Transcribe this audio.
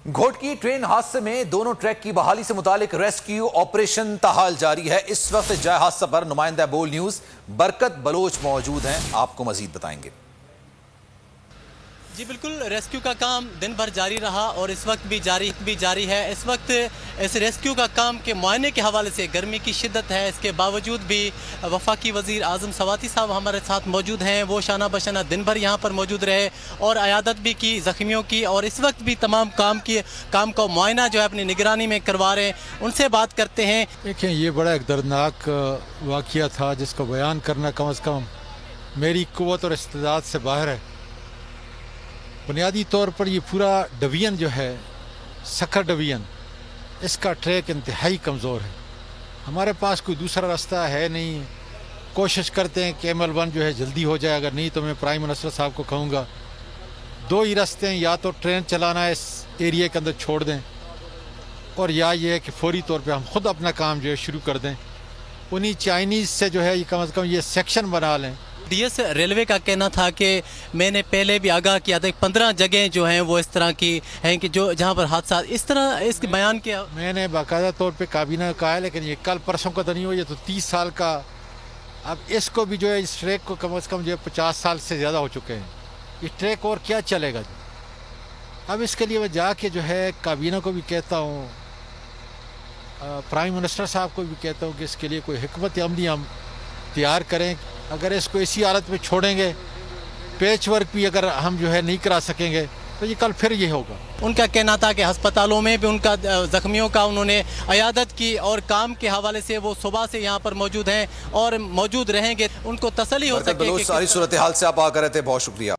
Ghotki train حادثے میں دونوں ٹریک کی بحالی سے متعلق ریسکیو آپریشن تاحال جاری ہے۔ اس وقت جائے حادثہ پر نمائندہ بول نیوز برکت بلوچ موجود ہیں، آپ کو مزید بتائیں گے۔ جی بالکل، ریسکیو کا کام دن بھر جاری رہا اور اس وقت بھی جاری ہے۔ اس وقت اس ریسکیو کا کام کے معائنے کے حوالے سے گرمی کی شدت ہے، اس کے باوجود بھی وفاقی وزیر اعظم سواتی صاحب ہمارے ساتھ موجود ہیں۔ وہ شانہ بشانہ دن بھر یہاں پر موجود رہے اور عیادت بھی کی زخمیوں کی، اور اس وقت بھی تمام کام کا معائنہ جو ہے اپنی نگرانی میں کروا رہے ہیں۔ ان سے بات کرتے ہیں۔ دیکھیں، یہ بڑا ایک دردناک واقعہ تھا جس کو بیان کرنا کم از کم میری قوت اور استعداد سے باہر ہے۔ بنیادی طور پر یہ پورا ڈویژن جو ہے، سکھر ڈویژن، اس کا ٹریک انتہائی کمزور ہے۔ ہمارے پاس کوئی دوسرا راستہ ہے نہیں۔ کوشش کرتے ہیں کہ ML1 جو ہے جلدی ہو جائے، اگر نہیں تو میں پرائم منسٹر صاحب کو کہوں گا دو ہی راستے ہیں، یا تو ٹرین چلانا اس ایریا کے اندر چھوڑ دیں، اور یا یہ ہے کہ فوری طور پہ ہم خود اپنا کام جو ہے شروع کر دیں۔ انہی چائنیز سے جو ہے یہ کم از کم یہ سیکشن بنا لیں۔ DS ریلوے کا کہنا تھا کہ میں نے پہلے بھی آگاہ کیا تھا کہ 15 جگہیں جو ہیں وہ اس طرح کی ہیں کہ جہاں پر حادثات اس طرح اس کے بیان کیا۔ میں نے باقاعدہ طور پہ کابینہ کو کہا ہے، لیکن یہ کل پرسوں کا تو نہیں ہو، یہ تو 30 سال کا، اب اس کو بھی جو ہے اس ٹریک کو کم از کم جو ہے 50 سال سے زیادہ ہو چکے ہیں۔ یہ ٹریک اور کیا چلے گا؟ اب اس کے لیے میں جا کے جو ہے کابینہ کو بھی کہتا ہوں، پرائم منسٹر صاحب کو بھی کہتا ہوں کہ اس کے لیے کوئی حکمت عملی ہم تیار کریں۔ اگر اس کو اسی حالت میں چھوڑیں گے، پیچ ورک بھی اگر ہم جو ہے نہیں کرا سکیں گے تو یہ کل پھر یہ ہوگا۔ ان کا کہنا تھا کہ ہسپتالوں میں بھی ان کا زخمیوں کا انہوں نے عیادت کی، اور کام کے حوالے سے وہ صبح سے یہاں پر موجود ہیں اور موجود رہیں گے، ان کو تسلی ہو سکے۔ ساری صورتحال سے آپ آ کر رہے تھے، بہت شکریہ۔